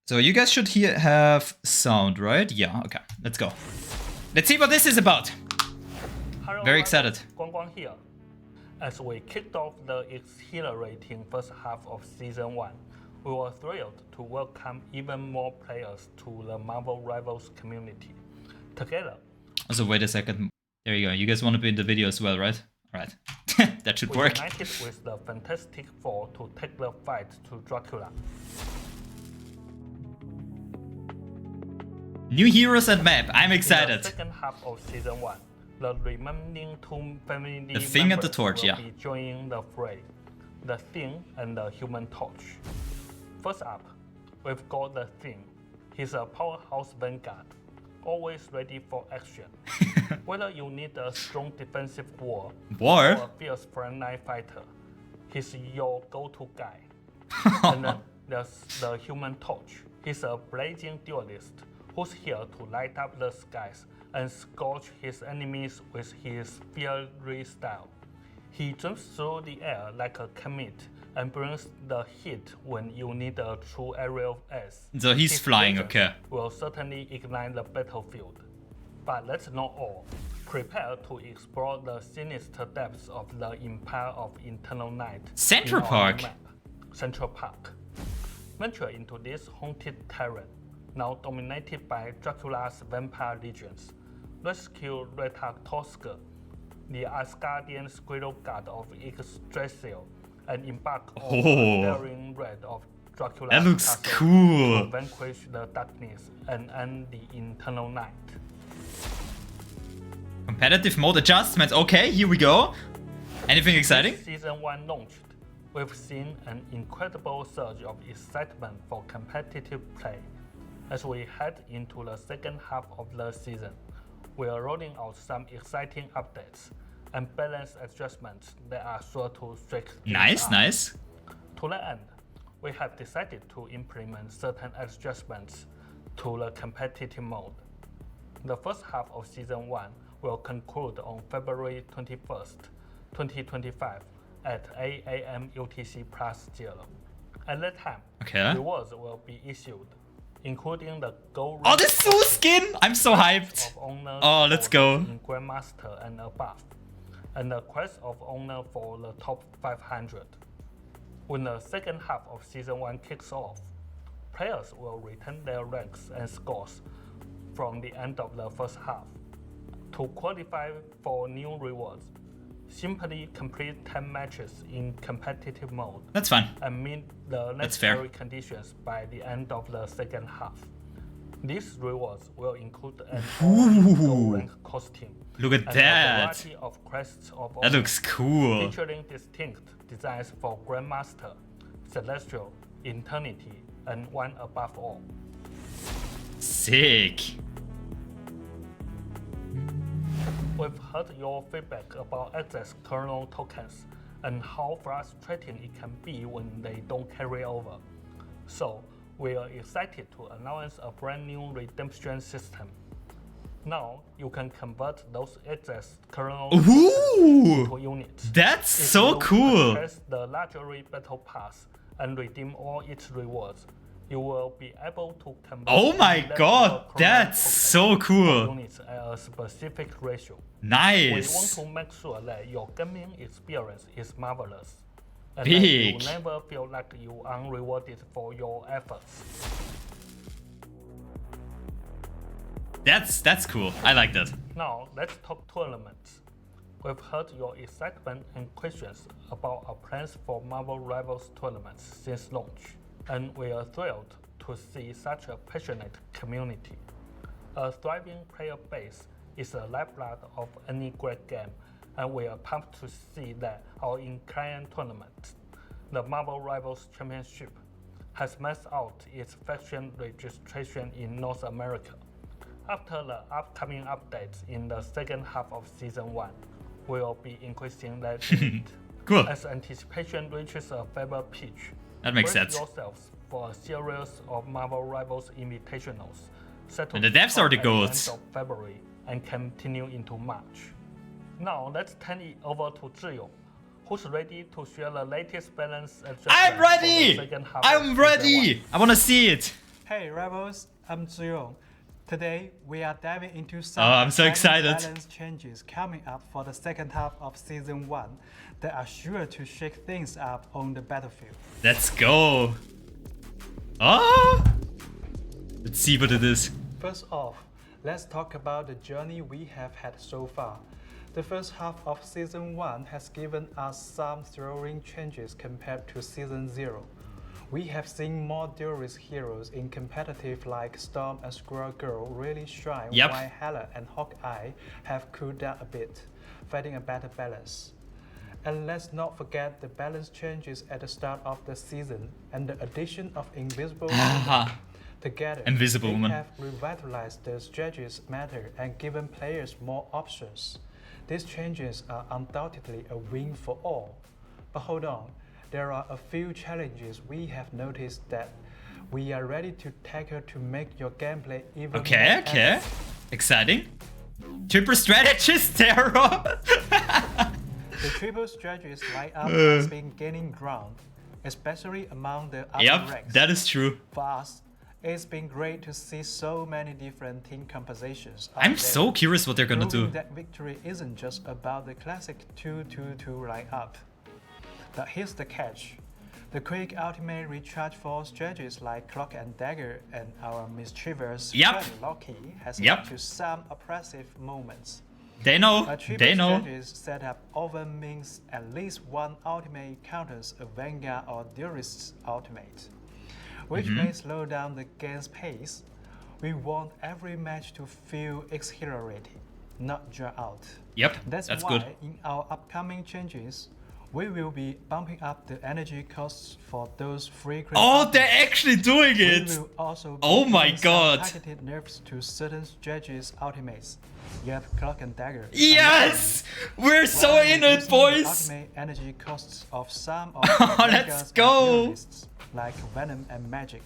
So you guys should have sound, right? Yeah, okay. Let's go. Let's see what this is about. Hello, Very excited. Guang here. As we kicked off the exhilarating first half of Season 1, we were thrilled to welcome even more players to the Marvel Rivals community. Together, Also, wait a second. There you go. You guys want to be in the video as well, right? Alright. That should we work. united with the Fantastic Four to take the fight to Dracula. New heroes and map. I'm In excited. the second half of Season 1, the remaining two family The Thing and the members Torch, will yeah. be joining the fray, the Thing and the Human Torch. First up, we've got the Thing. He's a powerhouse vanguard, always ready for action. Whether you need a strong defensive wall or a fierce frontline fighter, he's your go-to guy. And then there's the Human Torch. He's a blazing duelist who's here to light up the skies and scorch his enemies with his fiery style. He jumps through the air like a comet and brings the heat when you need a true aerial ace. So he's His flying, presence okay. will certainly ignite the battlefield. But that's not all. Prepare to explore the sinister depths of the Empire of Eternal Night. Central in our Park. map, Central Park. Venture into this haunted terrain, now dominated by Dracula's vampire legions. Rescue Reta Tosca, the Asgardian squirrel god of Yggdrasil, and embark on the daring raid of Dracula's That looks castle cool. to vanquish the darkness and end the Eternal Night. Competitive mode adjustments. Okay, here we go. Anything exciting? Since Season 1 launched, we've seen an incredible surge of excitement for competitive play. As we head into the second half of the season, we are rolling out some exciting updates and balance adjustments that are sure to shake things Nice, up. nice. To that end, we have decided to implement certain adjustments to the competitive mode. The first half of Season 1 will conclude on February 21st, 2025 at 8 AM UTC plus 0. At that time, Okay. rewards will be issued, including the gold Oh, the Sue skin! I'm so hyped. of honor Oh, let's for go. in Grandmaster and above, and the quest of honor for the top 500. When the second half of Season 1 kicks off, players will return their ranks and scores from the end of the first half. To qualify for new rewards, simply complete 10 matches in competitive mode That's fun. and meet the That's fair. necessary conditions by the end of the second half. These rewards will include an all rank costume Look at and a that. variety of crests of That honor, looks cool. featuring distinct designs for Grandmaster, Celestial, Eternity, and One Above All. Sick. We've heard your feedback about access kernel tokens and how frustrating it can be when they don't carry over. So, we are excited to announce a brand new redemption system. Now, you can convert those access kernel tokens Ooh, to units. that's If so you cool. purchase the luxury battle pass and redeem all its rewards, you will be able to convert Oh my leftover god, kernel that's tokens so cool. units at a specific ratio. We want Nice. to make sure that your gaming experience is marvelous, and Big. that you never feel like you are unrewarded for your efforts. That's cool. I like that. Now, let's talk tournaments. We've heard your excitement and questions about our plans for Marvel Rivals tournaments since launch, and we are thrilled to see such a passionate community. A thriving player base is the lifeblood of any great game, and we are pumped to see that our in-client tournament, the Marvel Rivals Championship, has maxed out its faction registration in North America. After the upcoming updates in the second half of Season 1, we will be increasing that limit. Cool. As anticipation reaches a fever pitch, That makes brace sense. yourselves for a series of Marvel Rivals invitationals set to And the kick devs are off the at the end goats. of February and continue into March. Now let's turn it over to Zhiyo, who's ready to share the latest balance adjustments I'm for the ready. second half of I'm Season ready. 1. I wanna see it. Hey Rebels, I'm Zuyong. Today we are diving into some I'm so exciting excited. balance changes coming up for the second half of Season 1 that are sure to shake things up on the battlefield. Let's go. Oh! Let's see what it is. First off, let's talk about the journey we have had so far. The first half of Season 1 has given us some thrilling changes compared to Season 0. We have seen more duelist heroes in competitive like Storm and Squirrel Girl really shine, Yep. while Hela and Hawkeye have cooled down a bit, finding a better balance. And let's not forget the balance changes at the start of the season and the addition of Invisible Woman. Together, Invisible they Woman. have revitalized the strategies matter and given players more options. These changes are undoubtedly a win for all. But hold on, there are a few challenges we have noticed that we are ready to tackle to make your gameplay even Okay, more okay. epic. Exciting. Triple strategist terror. The triple strategist lineup has been gaining ground, especially among the upper Yep, ranks. that is true. For us, it's been great to see so many different team compositions. out I'm there, so curious what they're gonna proving do. that victory isn't just about the classic 2-2-2 lineup. But here's the catch. The quick ultimate recharge for strategies like Clock and Dagger and our mischievous Yep. friend Loki has Yep. led to some oppressive moments. They know. A triple They know. strategist setup often means at least one ultimate counters a Vanguard or Duelist's ultimate, which may slow down the game's pace. We want every match to feel exhilarating, not drawn out. Yep, That's that's why good. in our upcoming changes, we will be bumping up the energy costs for those frequent Oh, they're ultimates. actually doing We it. will also be Oh my giving some God. targeted nerfs to certain strategies ultimates. Yep, Clock and Dagger. Yes! We're so While in it, reducing the boys. ultimate energy costs of some of Oh, the let's Vanguards and go. Duelists, like Venom and Magic,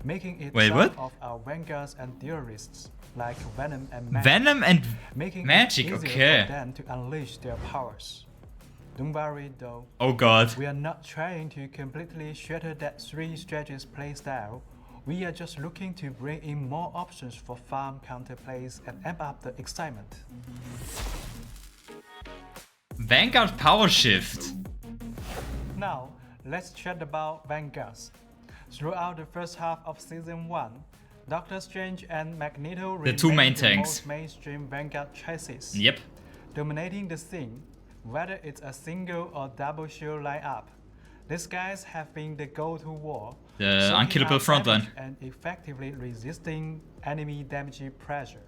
making it Wait, some what? of our Vanguards and Duelists, like Venom and Magic, Venom and making Magic, it easier okay. for them to unleash their powers. Don't worry though, Oh god. we are not trying to completely shatter that 3 strategies playstyle. We are just looking to bring in more options for farm counterplays and amp up the excitement. Vanguard power shift. Now, let's chat about Vanguards. Throughout the first half of Season 1, Doctor Strange and Magneto The two remain main the tanks. most mainstream Vanguard chassis, Yep. dominating the scene, whether it's a single or double shield lineup. These guys have been the go-to war, The soaking unkillable up frontline. damage and effectively resisting enemy damage pressure.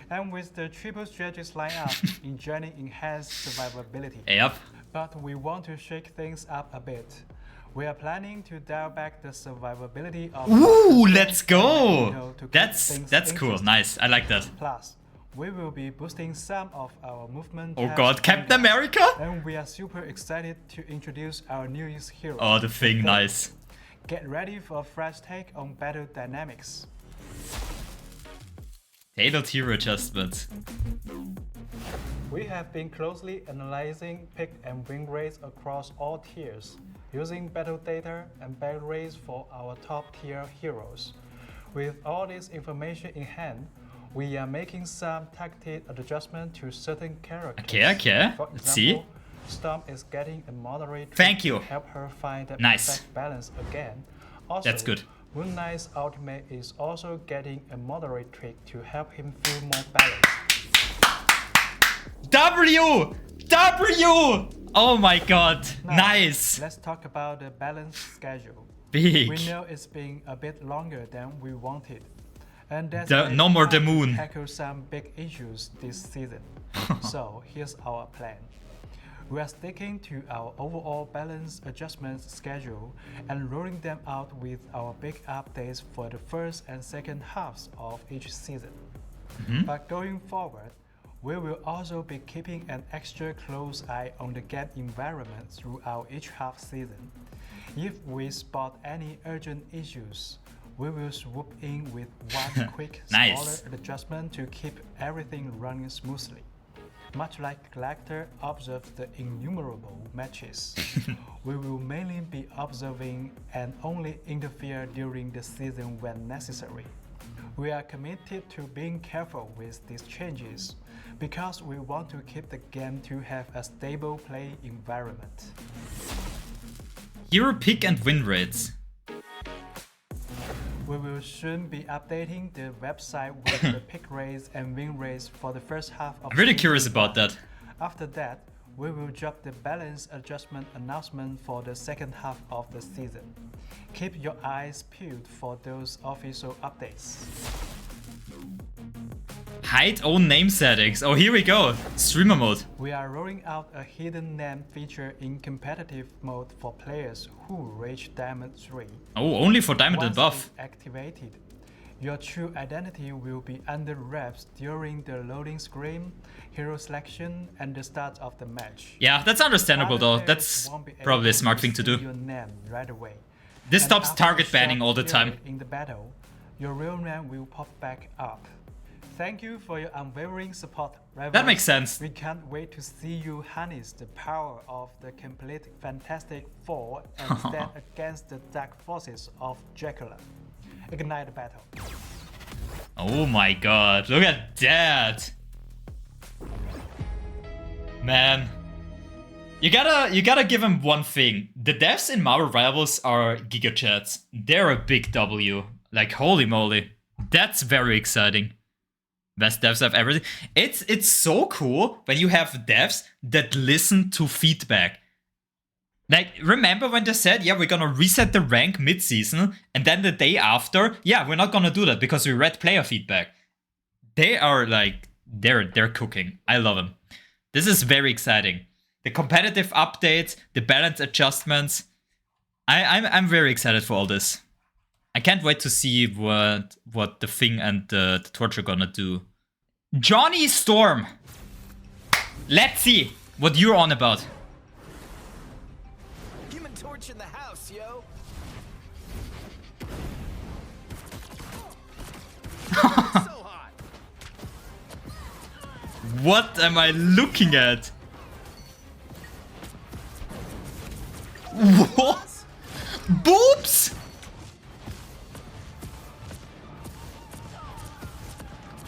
And with the triple strategies lineup enjoying enhanced survivability. Yep. But we want to shake things up a bit. We are planning to dial back the survivability of Ooh, Doctor let's Strange and Magneto go. to keep That's things cool. interesting. Nice. I like that. Plus, we will be boosting some of our movement. Oh tabs god, Captain Vanguards. America? And we are super excited to introduce our newest hero. Oh, the thing, nice. Get ready for a fresh take on battle dynamics. Tailored hero adjustments. We have been closely analyzing pick and win rates across all tiers, using battle data and battle rates for our top tier heroes. With all this information in hand, we are making some targeted adjustments to certain characters. Okay. For Let's see. example, Storm is getting a moderate Thank tweak you. to help her find the Nice. perfect balance again. Also, That's good. Moon Knight's ultimate is also getting a moderate tweak to help him feel more balanced. W! W! Oh my god. Now, Nice. Let's talk about the balance schedule. Big. We know it's been a bit longer than we wanted. And that's No more the moon. tackle some big issues this season. So here's our plan. We are sticking to our overall balance adjustments schedule and rolling them out with our big updates for the first and second halves of each season. But going forward, we will also be keeping an extra close eye on the game environment throughout each half season. If we spot any urgent issues, we will swoop in with one quick Nice. smaller adjustment to keep everything running smoothly. Much like collector observes the innumerable matches, we will mainly be observing and only interfere during the season when necessary. We are committed to being careful with these changes because we want to keep the game to have a stable play environment. Hero pick and win rates. We will soon be updating the website with the pick rates and win rates for the first half of I'm really season curious about 1. that. After that, we will drop the balance adjustment announcement for the second half of the season. Keep your eyes peeled for those official updates. Hide own name settings. Oh, here we go. Streamer mode. We are rolling out a hidden name feature in competitive mode for players who reach Diamond 3. Oh, only for Diamond and Once Buff. it's activated, your true identity will be under wraps during the loading screen, hero selection, and the start of the match. Yeah, that's understandable though. Other That's players won't be probably a able smart to thing to see do. Your name right away. This And stops after target a banning short all the time. period in the battle, your real name will pop back up. Thank you for your unwavering support, Rivals. That makes sense. We can't wait to see you harness the power of the complete Fantastic Four and stand against the dark forces of Dracula. Ignite the battle. Oh my god, look at that! Man. You gotta give him one thing. The devs in Marvel Rivals are gigachats. They're a big W. Like, holy moly. That's very exciting. Best devs I've ever seen. It's so cool when you have devs that listen to feedback. Like, remember when they said, yeah, we're gonna reset the rank mid-season, and then the day after, yeah, we're not gonna do that because we read player feedback. They are like, they're cooking. I love them. This is very exciting. The competitive updates, the balance adjustments. I'm very excited for all this. I can't wait to see what the Thing and the Torch are gonna do. Johnny Storm! Let's see what you're on about. Human Torch in the house, yo. So hot. What am I looking at? What? Boobs?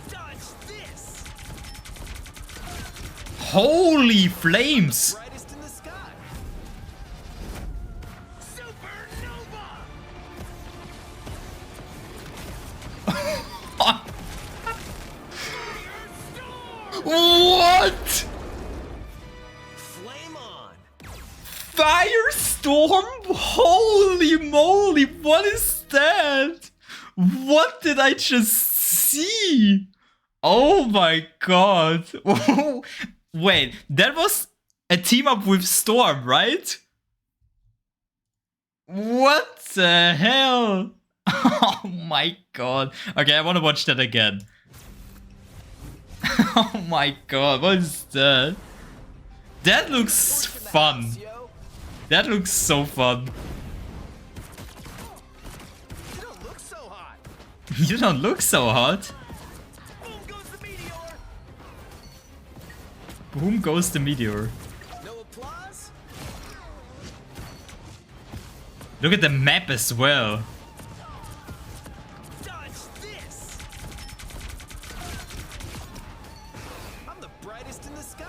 Dodge this. Holy flames! Brightest in the sky. Supernova. What? Flame on. Firestorm? Holy moly, what is that? What did I just see? Oh my god. Wait, that was a team up with Storm, right? What the hell? Oh my god. Okay, I want to watch that again. Oh my god, what is that? That looks Torch in the fun. house, yo. That looks so fun. You don't look so hot. You don't look so hot. Boom goes the meteor. Boom goes the meteor. No applause. Look at the map as well. Dodge this. I'm the brightest in the sky.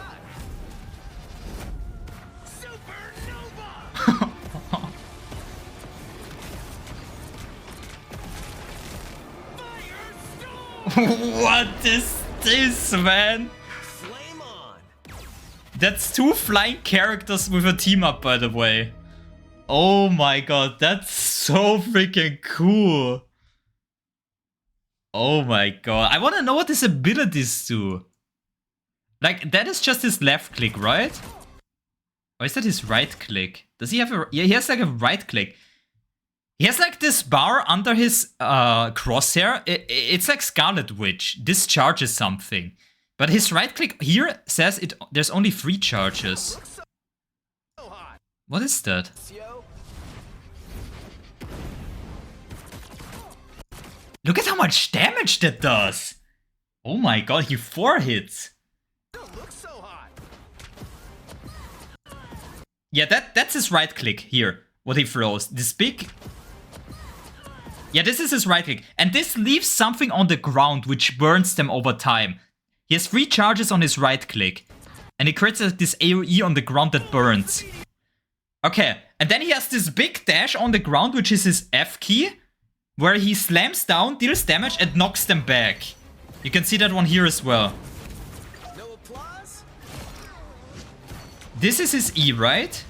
Supernova. Firestorm. What is this, man? Flame on. That's 2 flying characters with a team up, by the way. Oh my god, that's so freaking cool. Oh my god. I want to know what his abilities do. Like, that is just his left click, right? Or is that his right click? Does he have a... Yeah, he has like a right click. He has like this bar under his crosshair. It's like Scarlet Witch. This charges something. But his right click here says there's only 3 charges. Looks so hot. What is that? Yo. Look at how much damage that does! Oh my god, he 4 hits! Don't look so hot. Yeah, that's his right click here. What he throws. This big... Yeah, this is his right click. And this leaves something on the ground which burns them over time. He has 3 charges on his right click. And he creates this AoE on the ground that burns. Okay, and then he has this big dash on the ground, which is his F key. Where he slams down, deals damage, and knocks them back. You can see that one here as well. No applause? This is his E, right?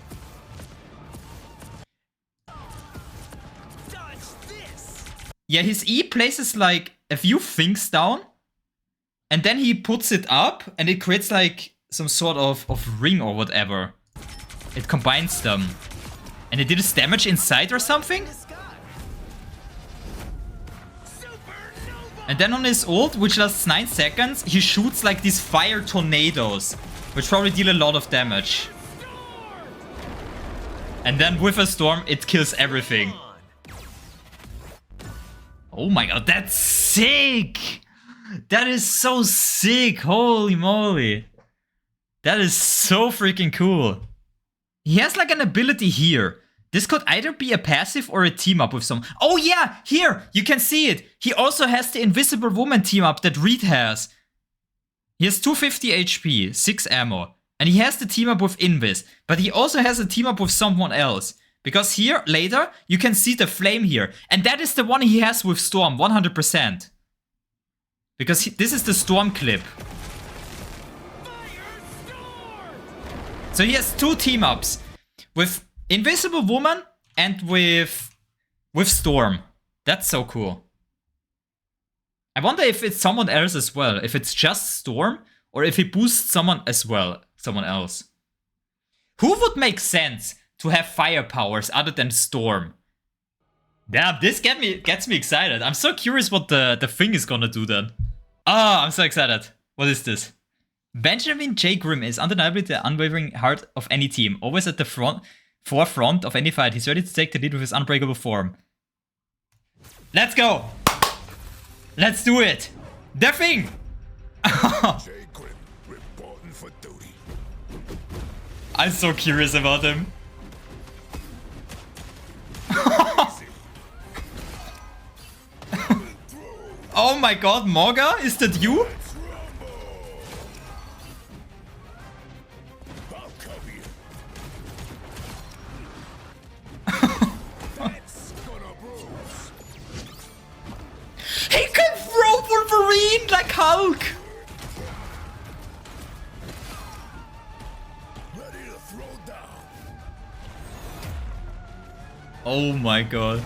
Dodge this! Yeah, his E places like a few things down. And then he puts it up and it creates like some sort of ring or whatever. It combines them. And it deals damage inside or something? The sky. Supernova! And then on his ult, which lasts 9 seconds, he shoots like these fire tornadoes. Which probably deal a lot of damage. And then with a storm, it kills everything. Oh my god, that's sick! That is so sick! Holy moly! That is so freaking cool. He has like an ability here. This could either be a passive or a team up with some... Oh yeah! Here! You can see it! He also has the Invisible Woman team up that Reed has. He has 250 HP, 6 ammo. And he has the team up with Invis. But he also has a team up with someone else. Because here, later, you can see the flame here. And that is the one he has with Storm, 100%. Because this is the Storm clip. So he has 2 team ups. With Invisible Woman and with Storm. That's so cool. I wonder if it's someone else as well. If it's just Storm or if he boosts someone as well. Someone else. Who would make sense to have fire powers other than Storm? Damn, this gets me excited. I'm so curious what the thing is gonna do then. Ah, I'm so excited. What is this? Benjamin J. Grimm is undeniably the unwavering heart of any team. Always at the forefront of any fight. He's ready to take the lead with his unbreakable form. Let's go! Let's do it! The thing! J. Grimm, reporting for duty. I'm so curious about him. Oh my god, Morga? Is that you? I'll cover you. That's gonna bruise. He can throw Wolverine like Hulk! Ready to throw down. Oh my god.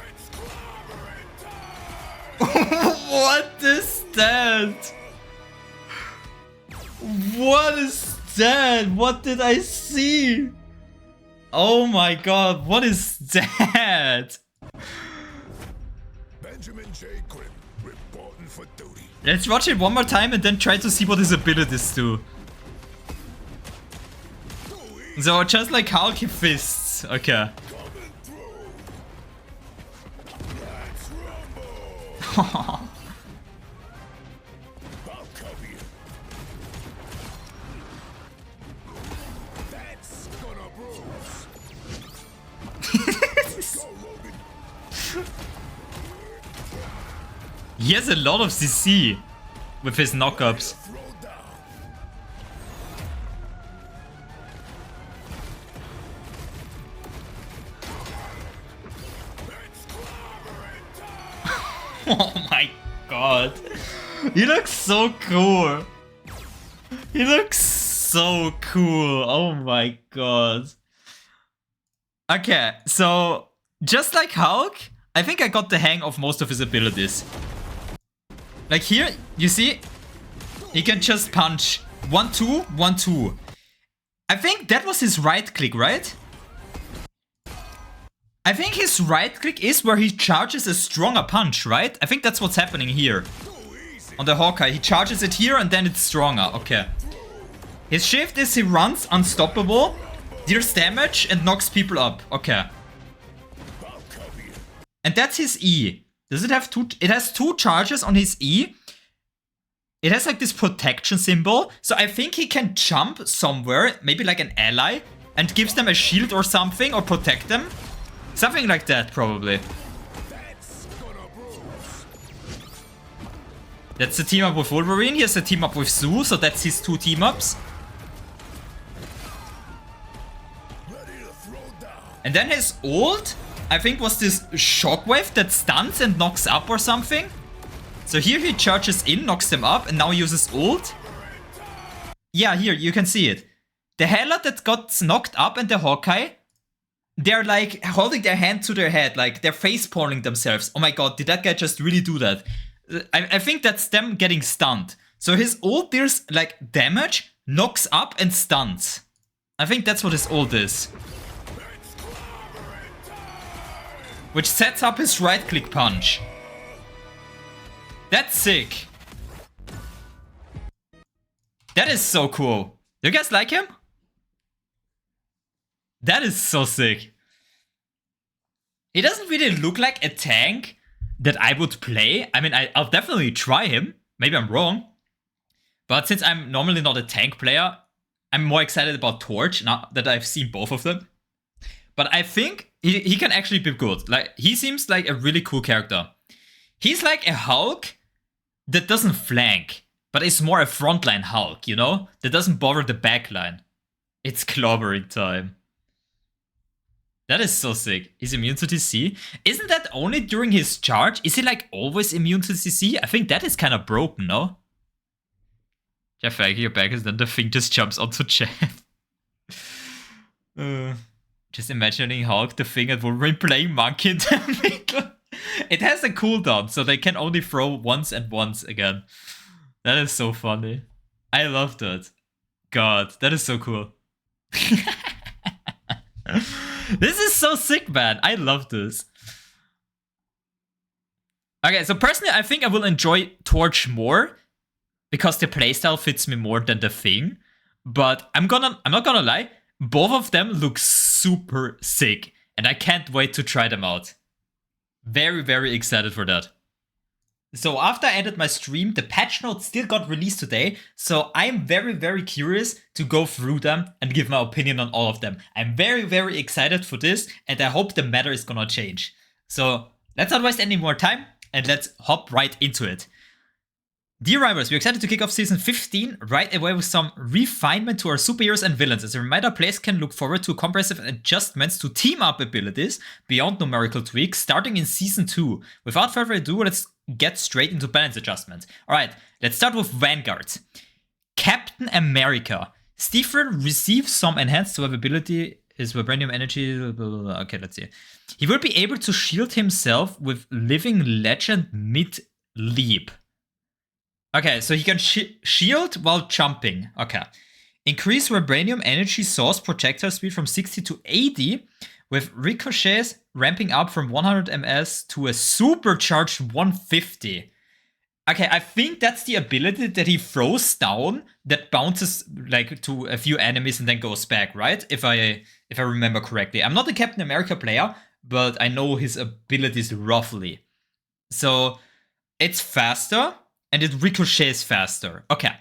It's clobbering time. What is that? What is that? What did I see? Oh my god, what is that? Benjamin J. Grimm, reporting for duty. Let's watch it one more time and then try to see what his abilities do. So just like Hulk fists. Okay. Coming through. Let's rumble. I'll cover you. That's gonna bruise. Go, Logan. He has a lot of CC with his knockups. Throw down. It's clobbering time. Oh my god. He looks so cool. He looks so cool. Oh my god. Okay, so just like Hulk, I think I got the hang of most of his abilities. Like here, you see, he can just punch 1-2, 1-2. I think that was his right click, right? I think his right click is where he charges a stronger punch, right? I think that's what's happening here. On the Hawkeye, he charges it here and then it's stronger. Okay. His shift is he runs unstoppable, deals damage and knocks people up. Okay. And that's his E. Does it have 2? It has 2 charges on his E. it has like this protection symbol. So I think he can jump somewhere, maybe like an ally, and gives them a shield or something, or protect them. Something like that, probably. That's gonna bruise. That's the team up with Wolverine. Here's the team up with Sue, so that's his 2 team ups. Ready to throw down. And then his ult, I think, was this shockwave that stuns and knocks up or something. So here he charges in, knocks them up, and now uses ult. Yeah, here, you can see it. The Hela that got knocked up and the Hawkeye, they're like holding their hand to their head, like they're face palming themselves. Oh my god, did that guy just really do that? I think that's them getting stunned. So his ult deals like damage, knocks up, and stuns. I think that's what his ult is. Which sets up his right click punch. That's sick. That is so cool. Do you guys like him? That is so sick. He doesn't really look like a tank that I would play. I mean, I'll definitely try him. Maybe I'm wrong. But since I'm normally not a tank player, I'm more excited about Torch now that I've seen both of them. But I think he can actually be good. Like, he seems like a really cool character. He's like a Hulk that doesn't flank, but is more a frontline Hulk, you know? That doesn't bother the backline. It's clobbering time. That is so sick. He's immune to CC. Isn't that only during his charge? Is he like always immune to CC? I think that is kind of broken, no? Jeff, your back is then the thing just jumps onto Jeff. Just imagining Hulk, the thing, and Wolverine playing Monkey in the middle. It has a cooldown, so they can only throw once and once again. That is so funny. I love that. God, that is so cool. This is so sick, man. I love this. Okay, so personally, I think I will enjoy Torch more because the playstyle fits me more than the Thing. But I'm not gonna lie, both of them look super sick, and I can't wait to try them out. Very, very excited for that. So after I ended my stream, the patch notes still got released today, so I'm very, very curious to go through them and give my opinion on all of them. I'm very, very excited for this, and I hope the meta is gonna change. So let's not waste any more time, and let's hop right into it. Dear Rivals, we're excited to kick off Season 15 right away with some refinement to our superheroes and villains. As a reminder, players can look forward to comprehensive adjustments to team-up abilities beyond numerical tweaks starting in Season 2. Without further ado, let's get straight into balance adjustments. Alright, let's start with Vanguard. Captain America. Stephen receives some enhanced web ability, his vibranium energy, blah, blah, blah. Okay, let's see. He will be able to shield himself with Living Legend mid-leap. Okay, so he can shield while jumping. Okay. Increase vibranium energy source projectile speed from 60 to 80 with ricochets ramping up from 100 ms to a supercharged 150. Okay, I think that's the ability that he throws down that bounces like to a few enemies and then goes back, right? If I remember correctly. I'm not a Captain America player, but I know his abilities roughly. So it's faster and it ricochets faster. Okay.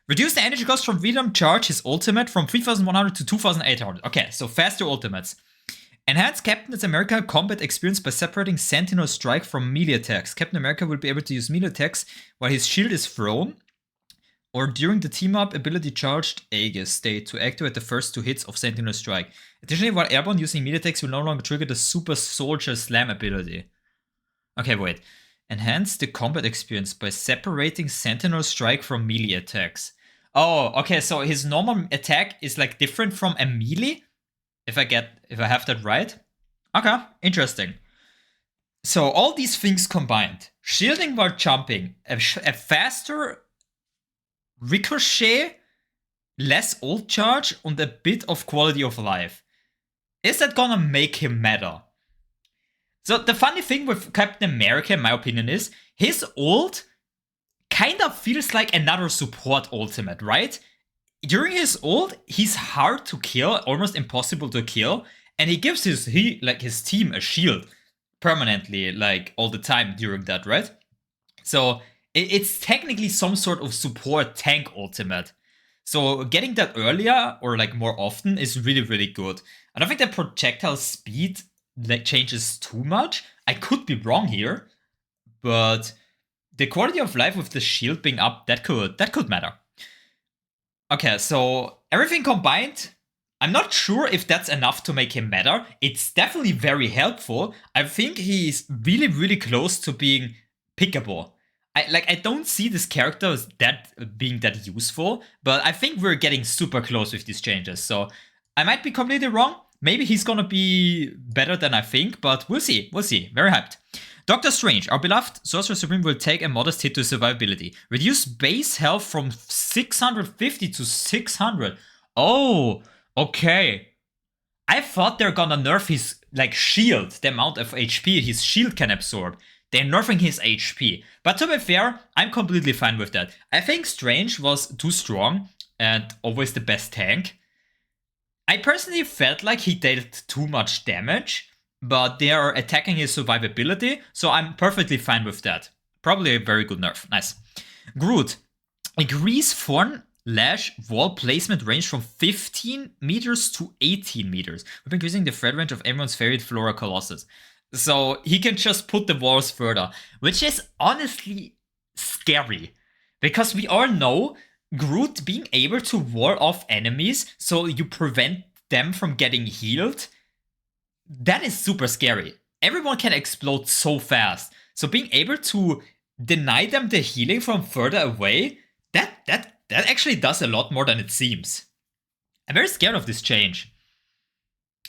Reduce the energy cost from random charge, his ultimate, from 3100 to 2800. Okay, so faster ultimates. Enhance Captain America combat experience by separating Sentinel Strike from melee attacks. Captain America will be able to use melee attacks while his shield is thrown, or during the team-up ability charged Aegis state to activate the first 2 hits of Sentinel Strike. Additionally, while airborne, using melee attacks will no longer trigger the Super Soldier Slam ability. Okay, wait. Enhance the combat experience by separating Sentinel Strike from melee attacks. Oh, okay, so his normal attack is like different from a melee? If I have that right? Okay, interesting. So all these things combined. Shielding while jumping, a faster ricochet, less ult charge, and a bit of quality of life. Is that gonna make him meta? So the funny thing with Captain America, in my opinion, is his ult kind of feels like another support ultimate, right? During his ult, he's hard to kill, almost impossible to kill, and he gives his team a shield permanently, like all the time during that, right? So It's technically some sort of support tank ultimate. So getting that earlier or like more often is really, really good. I don't think that projectile speed like changes too much. I could be wrong here, but the quality of life with the shield being up, that could matter. Okay, so everything combined, I'm not sure if that's enough to make him better. It's definitely very helpful. I think he's really, really close to being pickable. I don't see this character as being that useful, but I think we're getting super close with these changes. So I might be completely wrong. Maybe he's gonna be better than I think, but we'll see. We'll see. Very hyped. Doctor Strange, our beloved Sorcerer Supreme, will take a modest hit to survivability. Reduce base health from 650 to 600. Oh, okay. I thought they're gonna nerf his like shield, the amount of HP his shield can absorb. They're nerfing his HP. But to be fair, I'm completely fine with that. I think Strange was too strong and always the best tank. I personally felt like he dealt too much damage, but they are attacking his survivability, so I'm perfectly fine with that. Probably a very good nerf. Nice. Groot. Increase Thorn Lash wall placement range from 15 meters to 18 meters. We're increasing the threat range of everyone's favorite Flora Colossus. So he can just put the walls further, which is honestly scary. Because we all know Groot being able to wall off enemies so you prevent them from getting healed, that is super scary. Everyone can explode so fast. So being able to deny them the healing from further away, that actually does a lot more than it seems. I'm very scared of this change.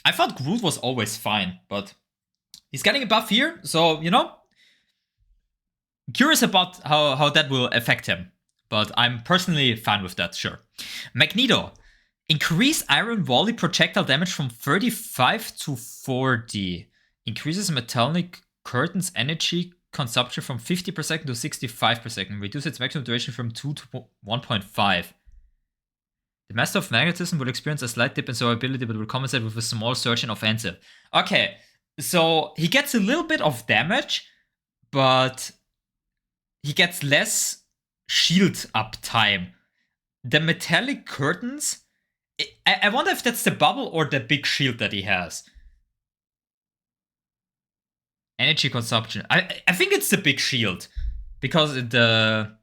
I thought Groot was always fine, but he's getting a buff here, so, you know, curious about how that will affect him. But I'm personally fine with that, sure. Magneto. Increase Iron Volley projectile damage from 35 to 40. Increases Metallic Curtain's energy consumption from 50 per second to 65 per second. Reduce its maximum duration from 2 to 1.5. The Master of Magnetism will experience a slight dip in survivability, but will compensate with a small surge in offensive. Okay, so he gets a little bit of damage, but he gets less shield up time. The Metallic Curtains, I wonder if that's the bubble or the big shield that he has. Energy consumption. I think it's the big shield, because the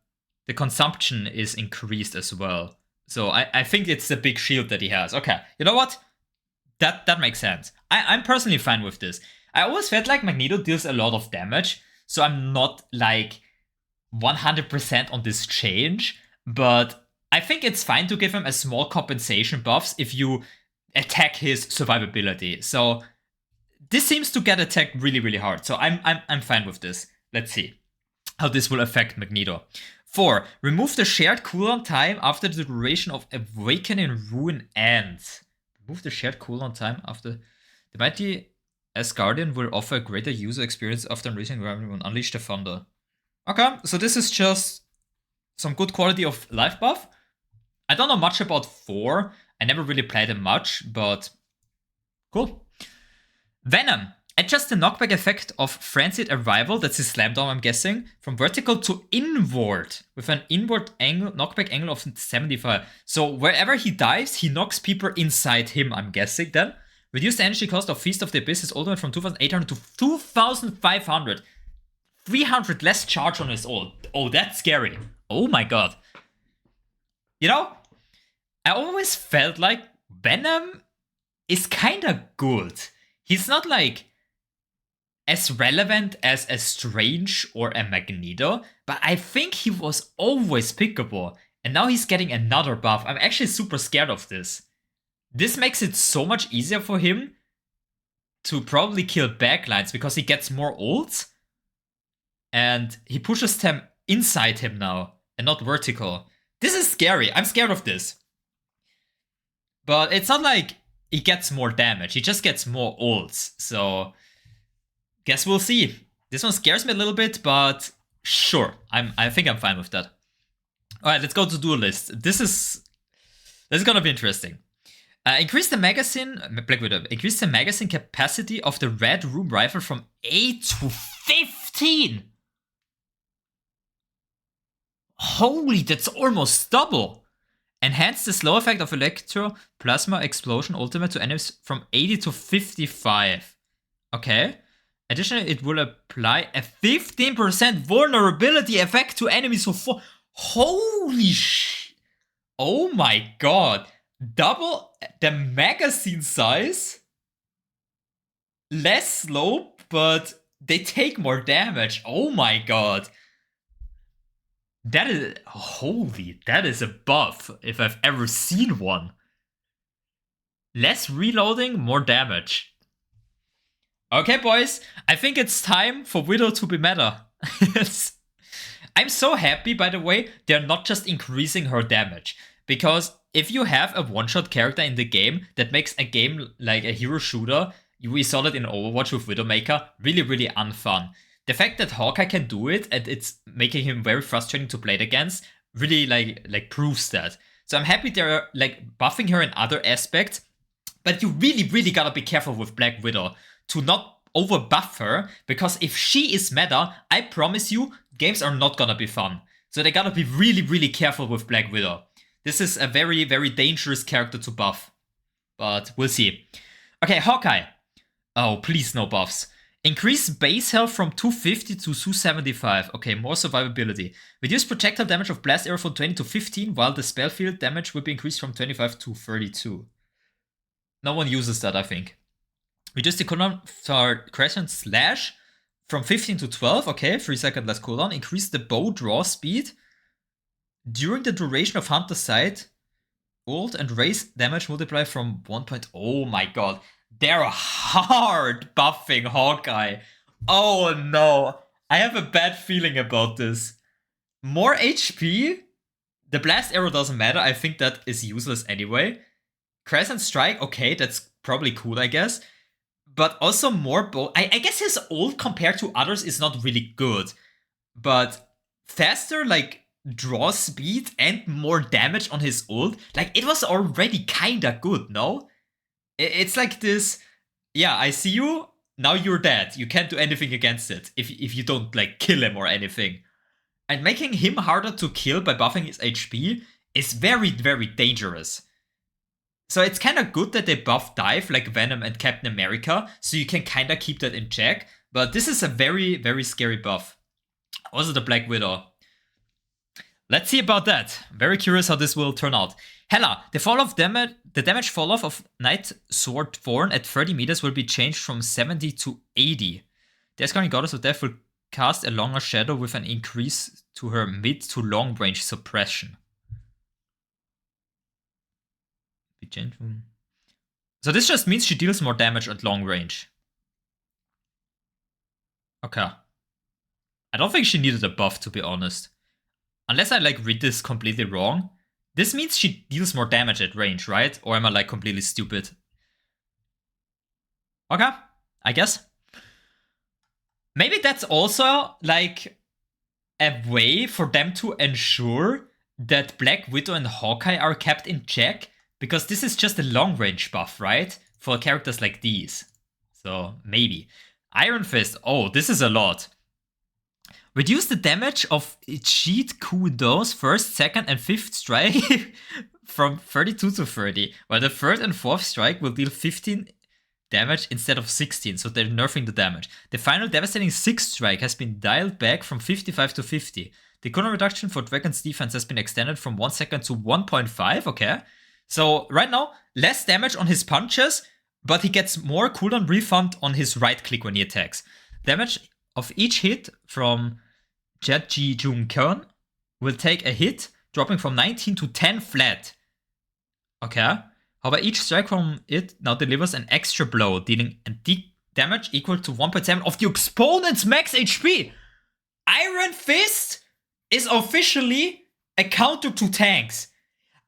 consumption is increased as well. So I think it's the big shield that he has. Okay, you know what? That makes sense. I'm personally fine with this. I always felt like Magneto deals a lot of damage, so I'm not like 100% on this change, but I think it's fine to give him a small compensation buffs if you attack his survivability. So this seems to get attacked really, really hard. So I'm fine with this. Let's see how this will affect Magneto. 4. Remove the shared cooldown time after the duration of Awakening Ruin ends. Remove the shared cooldown time after the mighty Asgardian will offer a greater user experience after unleashing when Unleash the Thunder. Okay, so this is just some good quality of life buff. I don't know much about 4. I never really played him much, but cool. Venom. Adjust the knockback effect of Frenzied Arrival, that's his slam down I'm guessing, from vertical to inward, with an inward angle, knockback angle of 75. So wherever he dives, he knocks people inside him, I'm guessing then. Reduce the energy cost of Feast of the Abyss, his ultimate, from 2,800 to 2,500. 300 less charge on his ult. Oh, that's scary. Oh my god. You know, I always felt like Venom is kinda good. He's not like as relevant as a Strange or a Magneto, but I think he was always pickable. And now he's getting another buff. I'm actually super scared of this. This makes it so much easier for him to probably kill backlines because he gets more ults. And he pushes them inside him now and not vertical. This is scary. I'm scared of this. But it's not like he gets more damage. He just gets more ults. So guess we'll see. This one scares me a little bit, but sure. I think I'm fine with that. Alright, let's go to duelist. This is gonna be interesting. Increase the magazine capacity of the Red Room rifle from 8 to 15. Holy, that's almost double. Enhance the slow effect of Electro Plasma Explosion Ultimate to enemies from 80 to 55. Okay. Additionally, it will apply a 15% vulnerability effect to enemies for 4. Holy sh! Oh my god. Double the magazine size. Less slow, but they take more damage. Oh my god. That is... Holy, that is a buff if I've ever seen one. Less reloading, more damage. Okay, boys, I think it's time for Widow to be meta. I'm so happy, by the way, they're not just increasing her damage. Because if you have a one-shot character in the game that makes a game like a hero shooter, we saw that in Overwatch with Widowmaker, really, really unfun. The fact that Hawkeye can do it and it's making him very frustrating to play against really like proves that. So I'm happy they're like buffing her in other aspects, but you really, really gotta be careful with Black Widow to not over buff her, because if she is meta, I promise you, games are not gonna be fun. So they gotta be really, really careful with Black Widow. This is a very, very dangerous character to buff. But we'll see. Okay, Hawkeye. Oh, please no buffs. Increase base health from 250 to 275. Okay, more survivability. Reduce projectile damage of blast arrow from 20 to 15, while the spell field damage will be increased from 25 to 32. No one uses that, I think. Reduce the cooldown for Crescent Slash from 15 to 12. Okay, 3-second less cooldown. Increase the bow draw speed during the duration of Hunter's Sight ult and raise damage multiplier from 1. Oh my god. They're hard buffing Hawkeye. Oh no. I have a bad feeling about this. More HP? The blast arrow doesn't matter. I think that is useless anyway. Crescent Strike, okay, that's probably cool, I guess. But also more bow. I guess his ult compared to others is not really good. But faster, like, draw speed and more damage on his ult. Like, it was already kinda good, no? It's like this, yeah, I see you, now you're dead. You can't do anything against it if you don't, like, kill him or anything. And making him harder to kill by buffing his HP is very, very dangerous. So it's kind of good that they buff Dive like Venom and Captain America, so you can kind of keep that in check. But this is a very, very scary buff. Also the Black Widow. Let's see about that. Very curious how this will turn out. Hela, the damage fall off of Night Sword Thorn at 30 meters will be changed from 70 to 80. The Escorting Goddess of Death will cast a longer shadow with an increase to her mid to long range suppression. So this just means she deals more damage at long range. Okay. I don't think she needed a buff, to be honest. Unless I like read this completely wrong. This means she deals more damage at range, right? Or am I like completely stupid? Okay, I guess. Maybe that's also like a way for them to ensure that Black Widow and Hawkeye are kept in check. Because this is just a long range buff, right? For characters like these. So, maybe. Iron Fist. Oh, this is a lot. Reduce the damage of cheat Kudo's first, second, and fifth strike from 32 to 30. While the third and fourth strike will deal 15 damage instead of 16. So they're nerfing the damage. The final devastating sixth strike has been dialed back from 55 to 50. The cooldown reduction for Dragon's defense has been extended from 1 second to 1.5. Okay. So right now, less damage on his punches, but he gets more cooldown refund on his right click when he attacks. Damage of each hit from Jet Ji Jung Kern will take a hit, dropping from 19 to 10 flat. Okay. However, each strike from it now delivers an extra blow, dealing damage equal to 1.7 of the opponent's max HP. Iron Fist is officially a counter to tanks.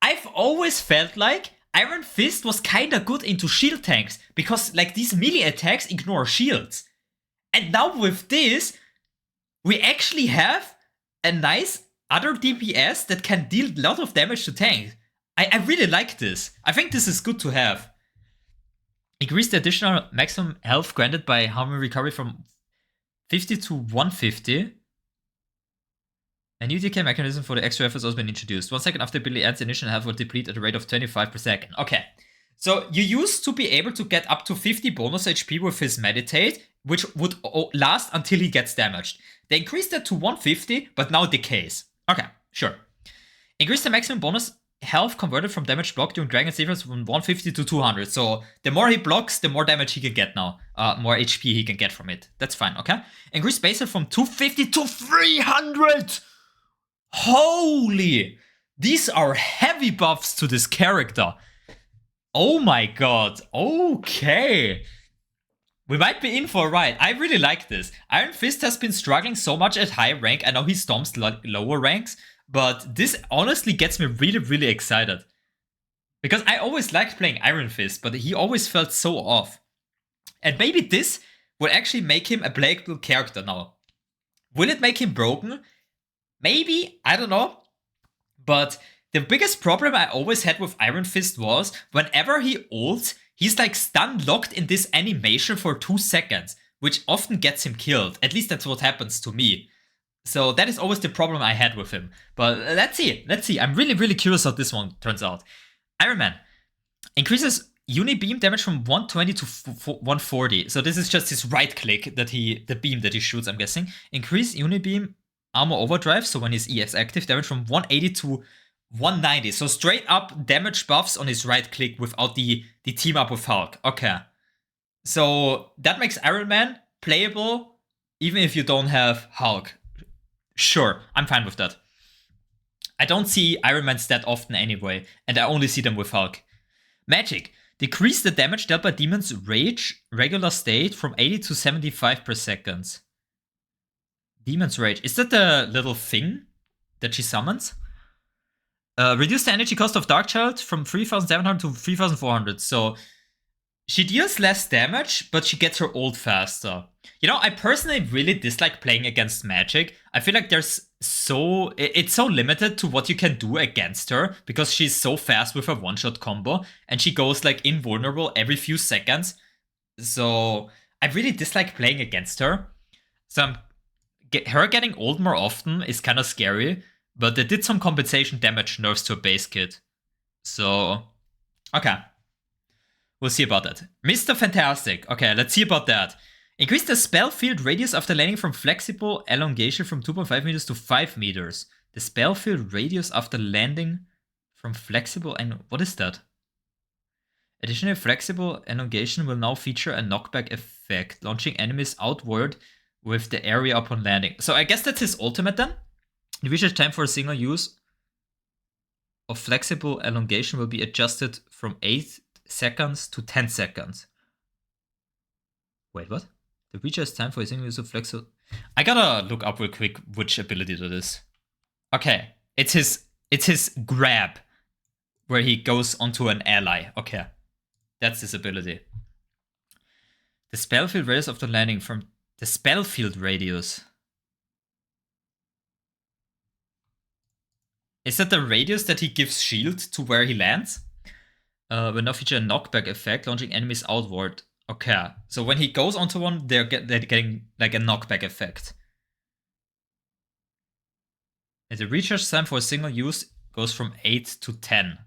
I've always felt like Iron Fist was kinda good into shield tanks, because like these melee attacks ignore shields. And now with this, we actually have a nice other DPS that can deal a lot of damage to tanks. I really like this. I think this is good to have. Increase the additional maximum health granted by harmony recovery from 50 to 150. A new decay mechanism for the extra effort has also been introduced. 1 second after the ability ends, initial health will deplete at a rate of 25 per second. Okay. So you used to be able to get up to 50 bonus HP with his Meditate, which would last until he gets damaged. They increased that to 150, but now decays. Okay, sure. Increase the maximum bonus health converted from damage blocked during Dragon's defense from 150 to 200. So the more he blocks, the more damage he can get now. More HP he can get from it. That's fine, okay? Increase base health from 250 to 300! Holy! These are heavy buffs to this character. Oh my god. Okay. We might be in for a ride. I really like this. Iron Fist has been struggling so much at high rank. I know he stomps lower ranks, but this honestly gets me really, really excited. Because I always liked playing Iron Fist, but he always felt so off. And maybe this will actually make him a playable character now. Will it make him broken? Maybe, I don't know. But the biggest problem I always had with Iron Fist was whenever he ults, he's like stun locked in this animation for 2 seconds, which often gets him killed. At least that's what happens to me. So that is always the problem I had with him. But let's see. I'm really, really curious how this one turns out. Iron Man increases uni-beam damage from 120 to 140. So this is just his right click that the beam that he shoots, I'm guessing. Increase uni-beam armor overdrive, so when his E is active, damage from 180 to 190. So straight up damage buffs on his right click without the team up with Hulk. Okay. So that makes Iron Man playable even if you don't have Hulk. Sure, I'm fine with that. I don't see Iron Mans that often anyway, and I only see them with Hulk. Magic. Decrease the damage dealt by Demon's Rage regular state from 80 to 75 per second. Demon's Rage. Is that the little thing that she summons? Reduce the energy cost of Darkchild from 3,700 to 3,400. So she deals less damage, but she gets her ult faster. You know, I personally really dislike playing against Magic. I feel like it's so limited to what you can do against her because she's so fast with her one-shot combo and she goes like invulnerable every few seconds. So I really dislike playing against her. So her getting ult more often is kind of scary, but they did some compensation damage nerfs to a base kit. So, okay. We'll see about that. Mr. Fantastic. Okay, let's see about that. Increase the spell field radius after landing from flexible elongation from 2.5 meters to 5 meters. The spell field radius after landing from flexible and what is that? Additionally, flexible elongation will now feature a knockback effect, launching enemies outward with the area upon landing. So I guess that's his ultimate then. The research time for a single use of flexible elongation will be adjusted from 8 seconds to 10 seconds. Wait, what? The recharge time for a single use of flexible... I gotta look up real quick which ability that is. Okay, it's his grab, where he goes onto an ally. Okay, that's his ability. The spell field radius after landing from the spell field radius. Is that the radius that he gives shield to where he lands? Will now feature a knockback effect, launching enemies outward. Okay, so when he goes onto one, they're getting like a knockback effect. And the recharge time for a single use goes from 8 to 10.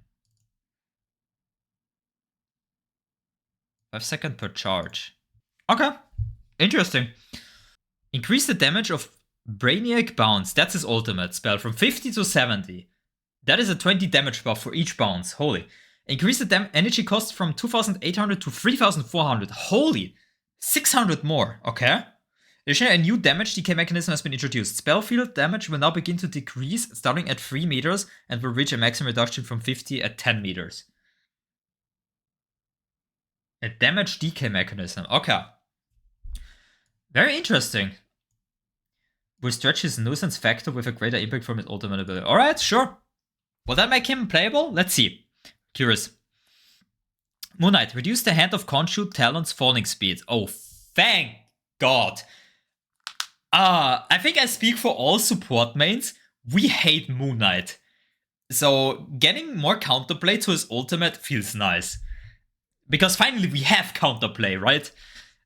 5 seconds per charge. Okay, interesting. Increase the damage of Brainiac Bounce. That's his ultimate spell from 50 to 70. That is a 20 damage buff for each bounce. Holy. Increase the energy cost from 2,800 to 3,400. Holy. 600 more. Okay. Additionally, a new damage decay mechanism has been introduced. Spell field damage will now begin to decrease starting at 3 meters and will reach a maximum reduction from 50 at 10 meters. A damage decay mechanism. Okay. Very interesting. Will stretch his nuisance factor with a greater impact from his ultimate ability. Alright, sure. Will that make him playable? Let's see. Curious. Moon Knight. Reduce the Hand of Khonshu Talon's falling speed. Oh, thank God. I think I speak for all support mains. We hate Moon Knight. So getting more counterplay to his ultimate feels nice. Because finally we have counterplay, right?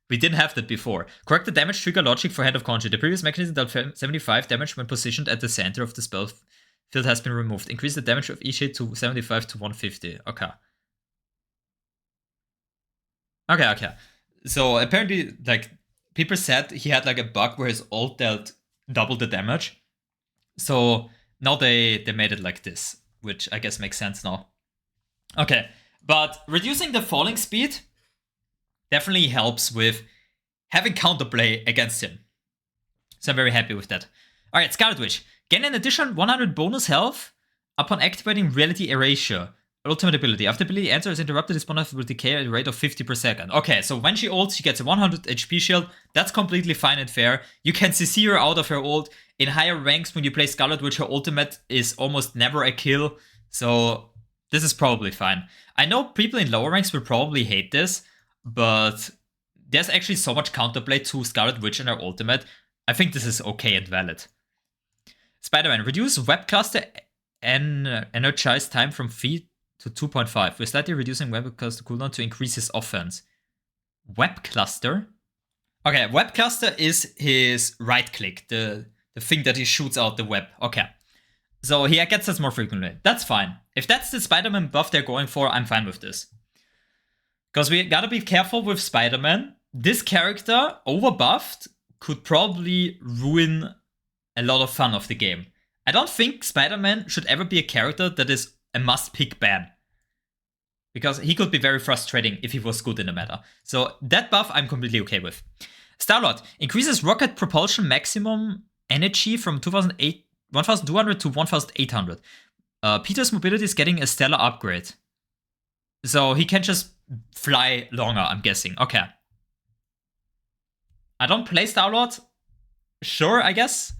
We didn't have that before. Correct the damage trigger logic for Hand of Conjure. The previous mechanism dealt 75 damage when positioned at the center of the spell field has been removed. Increase the damage of each hit to 75 to 150. Okay. Okay. So apparently, like, people said he had like a bug where his ult dealt double the damage. So now they made it like this, which I guess makes sense now. Okay, but reducing the falling speed definitely helps with having counterplay against him. So I'm very happy with that. Alright, Scarlet Witch. Gain an additional 100 bonus health upon activating Reality Erasure. Ultimate ability. After ability enter is interrupted, this bonus will decay at a rate of 50 per second. Okay, so when she ults, she gets a 100 HP shield. That's completely fine and fair. You can CC her out of her ult. In higher ranks, when you play Scarlet Witch, her ultimate is almost never a kill. So this is probably fine. I know people in lower ranks will probably hate this, but there's actually so much counterplay to Scarlet Witch and her ultimate. I think this is okay and valid. Spider-Man. Reduce web cluster and energize time from feet to 2.5. We're slightly reducing web cluster cooldown to increase his offense. Web cluster? Okay, web cluster is his right click, the thing that he shoots out the web. Okay. So he gets this more frequently. That's fine. If that's the Spider-Man buff they're going for, I'm fine with this. Because we gotta be careful with Spider-Man. This character, overbuffed, could probably ruin a lot of fun of the game. I don't think Spider-Man should ever be a character that is a must-pick ban. Because he could be very frustrating if he was good in the meta. So that buff I'm completely okay with. Star-Lord increases rocket propulsion maximum energy from 1,200 to 1,800. Peter's mobility is getting a stellar upgrade. So he can just fly longer, I'm guessing. Okay. I don't play Star-Lord. Sure, I guess.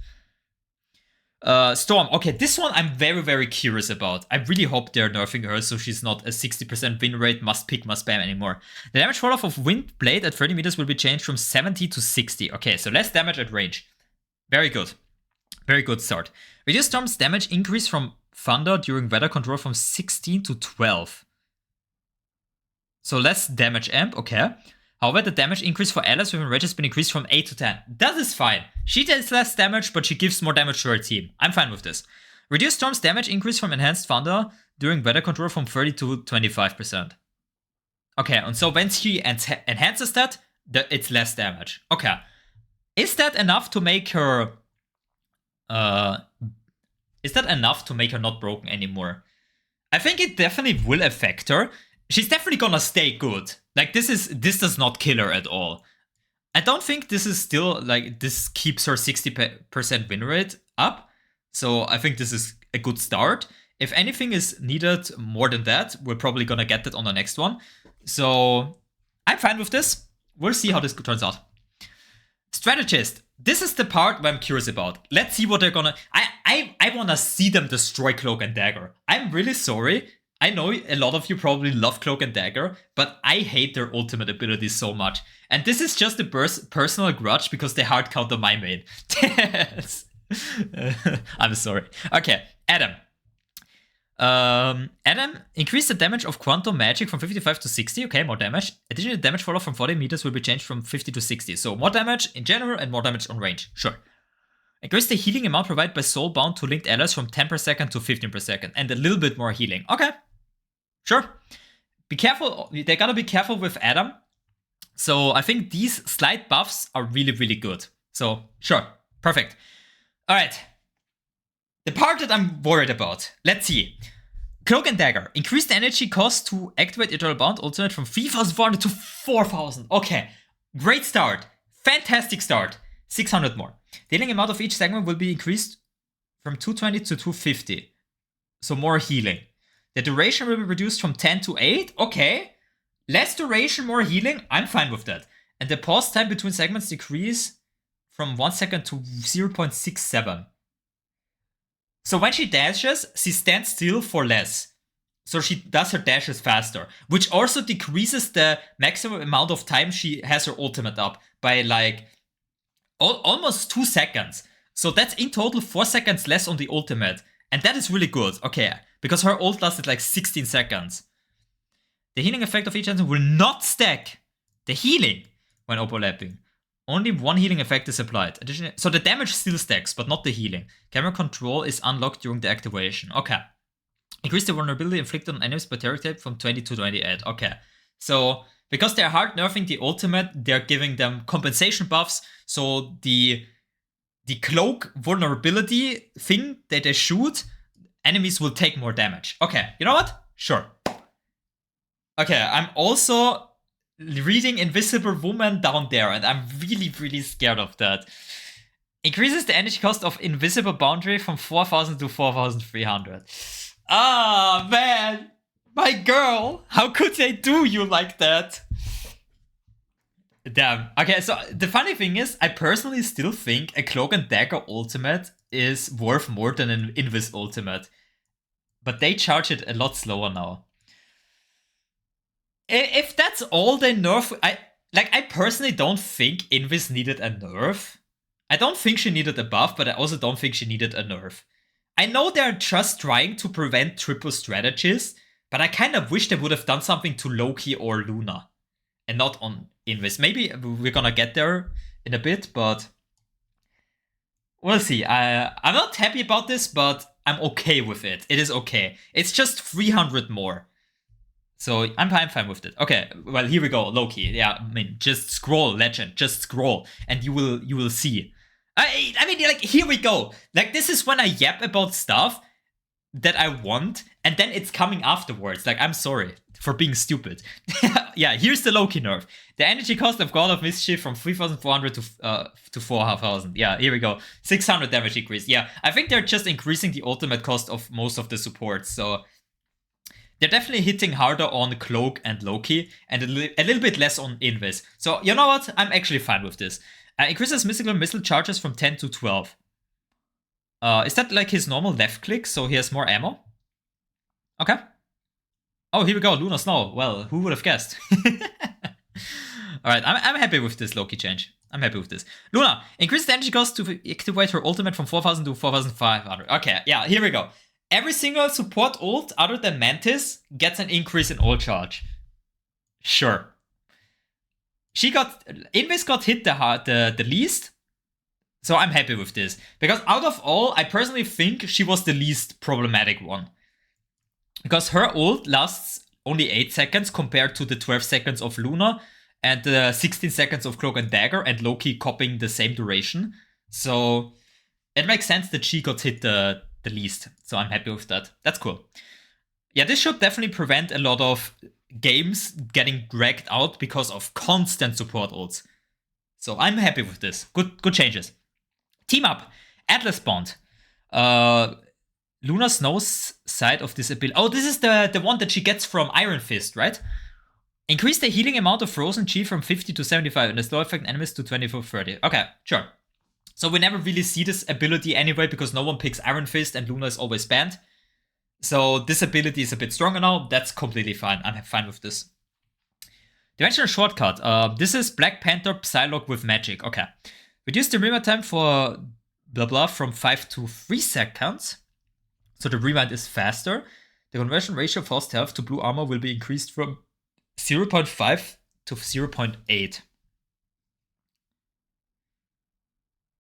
Storm. Okay, this one I'm very, very curious about. I really hope they're nerfing her so she's not a 60% win rate, must pick, must spam anymore. The damage fall-off of Wind Blade at 30 meters will be changed from 70 to 60. Okay, so less damage at range. Very good. Very good start. Reduce Storm's damage increase from Thunder during weather control from 16 to 12. So less damage amp, okay. However, the damage increase for allies within range has been increased from 8 to 10. That is fine. She does less damage, but she gives more damage to her team. I'm fine with this. Reduce Storm's damage increase from Enhanced Thunder during weather control from 30 to 25%. Okay, and so when she enhances that, it's less damage. Okay. Is that enough to make her... is that enough to make her not broken anymore? I think it definitely will affect her. She's definitely gonna stay good. Like, this does not kill her at all. I don't think this is still, like, this keeps her 60% win rate up. So I think this is a good start. If anything is needed more than that, we're probably gonna get that on the next one. So I'm fine with this. We'll see how this turns out. Strategist. This is the part where I'm curious about. Let's see what they're gonna... I wanna see them destroy Cloak and Dagger. I'm really sorry. I know a lot of you probably love Cloak and Dagger, but I hate their ultimate abilities so much. And this is just a personal grudge because they hard counter my main. I'm sorry. Okay, Adam. Adam, increase the damage of Quantum Magic from 55 to 60. Okay, more damage. Additional damage fall-off from 40 meters will be changed from 50 to 60. So more damage in general and more damage on range. Sure. Increase the healing amount provided by Soulbound to linked allies from 10 per second to 15 per second. And a little bit more healing. Okay. Sure. Be careful. They gotta be careful with Adam. So I think these slight buffs are really, really good. So, sure. Perfect. Alright. The part that I'm worried about. Let's see. Cloak and Dagger. Increase the energy cost to activate Eternal Bound ultimate from 3,400 to 4,000. Okay. Great start. Fantastic start. 600 more. The healing amount of each segment will be increased from 220 to 250. So more healing. The duration will be reduced from 10 to 8. Okay. Less duration, more healing. I'm fine with that. And the pause time between segments decrease from 1 second to 0.67. So when she dashes, she stands still for less. So she does her dashes faster. Which also decreases the maximum amount of time she has her ultimate up by like almost 2 seconds. So that's in total 4 seconds less on the ultimate. And that is really good. Okay, because her ult lasted like 16 seconds. The healing effect of each item will not stack. The healing when overlapping. Only one healing effect is applied. Additionally, so the damage still stacks, but not the healing. Camera control is unlocked during the activation. Okay. Increase the vulnerability inflicted on enemies by terror tape from 20 to 28. Okay. So, because they're hard nerfing the ultimate, they're giving them compensation buffs. So the cloak vulnerability thing that they shoot, enemies will take more damage. Okay, you know what? Sure. Okay, I'm also reading Invisible Woman down there, and I'm really, really scared of that. Increases the energy cost of Invisible Boundary from 4,000 to 4,300. Ah, man! My girl! How could they do you like that? Damn. Okay, so the funny thing is, I personally still think a Cloak and Dagger ultimate is worth more than an Invis ultimate. But they charge it a lot slower now. If that's all they nerf, I personally don't think Invis needed a nerf. I don't think she needed a buff, but I also don't think she needed a nerf. I know they're just trying to prevent triple strategies, but I kind of wish they would have done something to Loki or Luna, and not on Invis. Maybe we're gonna get there in a bit, but we'll see. I'm not happy about this, but I'm okay with it. It is okay. It's just 300 more. So I'm fine with it. Okay, well, here we go. Loki. Yeah, I mean, just scroll, Legend. Just scroll, and you will see. I mean, like, here we go. Like, this is when I yap about stuff that I want, and then it's coming afterwards. Like, I'm sorry for being stupid. Yeah, here's the Loki nerf. The energy cost of God of Mischief from 3,400 to 4,500. Yeah, here we go. 600 damage increase. Yeah, I think they're just increasing the ultimate cost of most of the supports. So they're definitely hitting harder on Cloak and Loki, and a little bit less on Invis. So, you know what? I'm actually fine with this. Increases mystical missile charges from 10 to 12. Is that like his normal left click, so he has more ammo? Okay. Oh, here we go, Lunar Snow. Well, who would have guessed? Alright, I'm happy with this Loki change. I'm happy with this. Luna, increase the energy cost to activate her ultimate from 4,000 to 4,500. Okay, yeah, here we go. Every single support ult other than Mantis gets an increase in ult charge. Sure. Invis got hit the least. So I'm happy with this. Because out of all, I personally think she was the least problematic one. Because her ult lasts only 8 seconds compared to the 12 seconds of Luna and the 16 seconds of Cloak and Dagger, and Loki copying the same duration. So it makes sense that she got hit the least. So I'm happy with that. That's cool. Yeah, this should definitely prevent a lot of games getting dragged out because of constant support ults. So I'm happy with this. Good changes. Team up. Atlas Bond. Luna Snow's side of this ability. Oh, this is the one that she gets from Iron Fist, right? Increase the healing amount of Frozen Chi from 50 to 75 and the slow effect enemies to 24 30. Okay, sure. So we never really see this ability anyway because no one picks Iron Fist and Luna is always banned. So this ability is a bit stronger now. That's completely fine. I'm fine with this. Dimensional Shortcut. This is Black Panther Psylocke with magic. Okay. Reduce the rewind time for blah blah from 5 to 3 seconds. So the rewind is faster. The conversion ratio of fast health to blue armor will be increased from 0.5 to 0.8.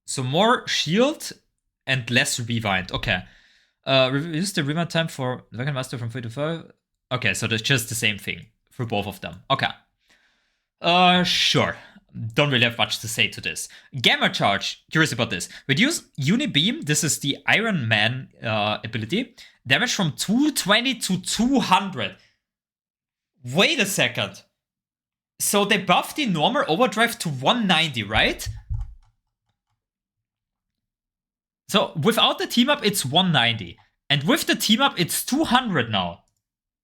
So more shield and less rewind. Okay. Reduce the rewind time for Dragon Master from 3 to 5. Okay, so that's just the same thing for both of them. Okay. Sure. Don't really have much to say to this. Gamma Charge. Curious about this. Reduce Unibeam. This is the Iron Man ability. Damage from 220 to 200. Wait a second. So they buffed the normal overdrive to 190, right? So without the team up, it's 190. And with the team up, it's 200 now.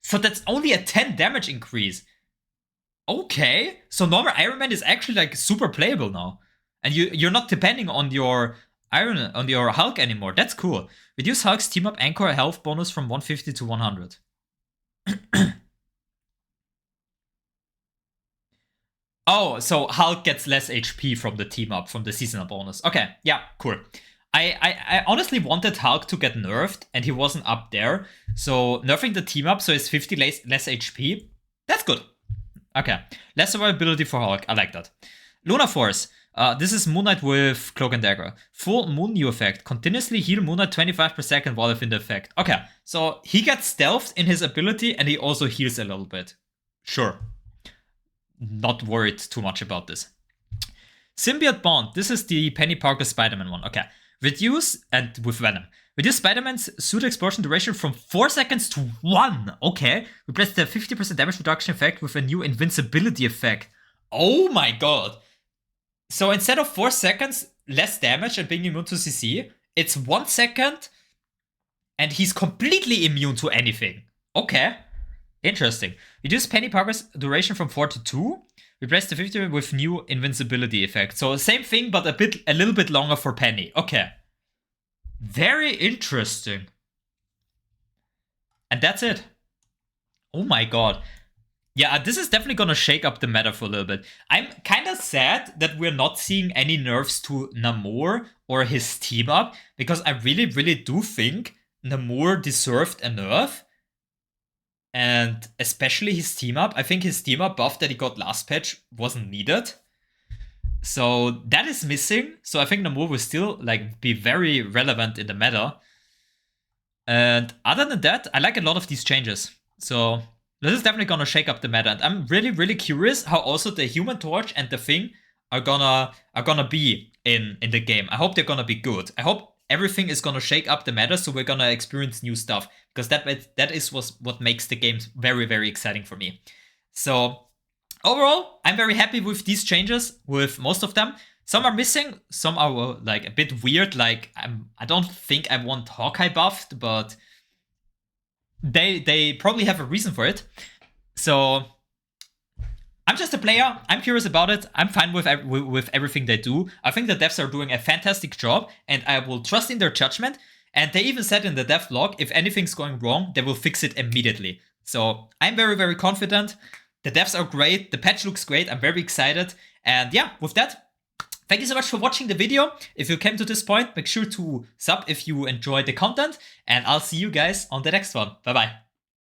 So that's only a 10 damage increase. Okay. So normal Iron Man is actually like super playable now. And you're not depending on your Hulk anymore. That's cool. Reduce Hulk's team up anchor health bonus from 150 to 100. Oh, so Hulk gets less HP from the team up, from the seasonal bonus. Okay, yeah, cool. I honestly wanted Hulk to get nerfed, and he wasn't up there. So nerfing the team up so it's 50 less HP, that's good. Okay, less survivability for Hulk, I like that. Lunar Force. This is Moon Knight with Cloak and Dagger. Full Moon New effect. Continuously heal Moon Knight 25 per second while within the effect. Okay, so he gets stealthed in his ability and he also heals a little bit. Sure. Not worried too much about this. Symbiote Bond. This is the Penny Parker Spider-Man one. Okay. Reduce, and with Venom. Reduce Spider-Man's suit explosion duration from 4 seconds to 1. Okay. Replace the 50% damage reduction effect with a new invincibility effect. Oh my god. So instead of 4 seconds, less damage and being immune to CC, it's 1 second and he's completely immune to anything. Okay. Interesting. Reduce Penny Parker's duration from 4 to 2. Replace the 50 with new invincibility effect. So same thing, but a little bit longer for Penny. Okay. Very interesting. And that's it. Oh my god. Yeah, this is definitely gonna shake up the meta for a little bit. I'm kind of sad that we're not seeing any nerfs to Namor or his team up, because I really, really do think Namor deserved a nerf. And especially his team up. I think his team up buff that he got last patch wasn't needed. So that is missing. So I think Namor will still like be very relevant in the meta. And other than that, I like a lot of these changes. So this is definitely gonna shake up the meta. And I'm really, really curious how also the Human Torch and the Thing are gonna be in the game. I hope they're gonna be good. I hope everything is gonna shake up the meta, so we're gonna experience new stuff, because that is what makes the game very, very exciting for me. So overall, I'm very happy with these changes, with most of them. Some are missing, some are like a bit weird. Like I don't think I want Hawkeye buffed, but they probably have a reason for it. So I'm just a player. I'm curious about it. I'm fine with everything they do. I think the devs are doing a fantastic job, and I will trust in their judgment. And they even said in the dev log, if anything's going wrong, they will fix it immediately. So I'm very, very confident. The devs are great. The patch looks great. I'm very excited. And yeah, with that, thank you so much for watching the video. If you came to this point, make sure to sub if you enjoyed the content. And I'll see you guys on the next one. Bye-bye.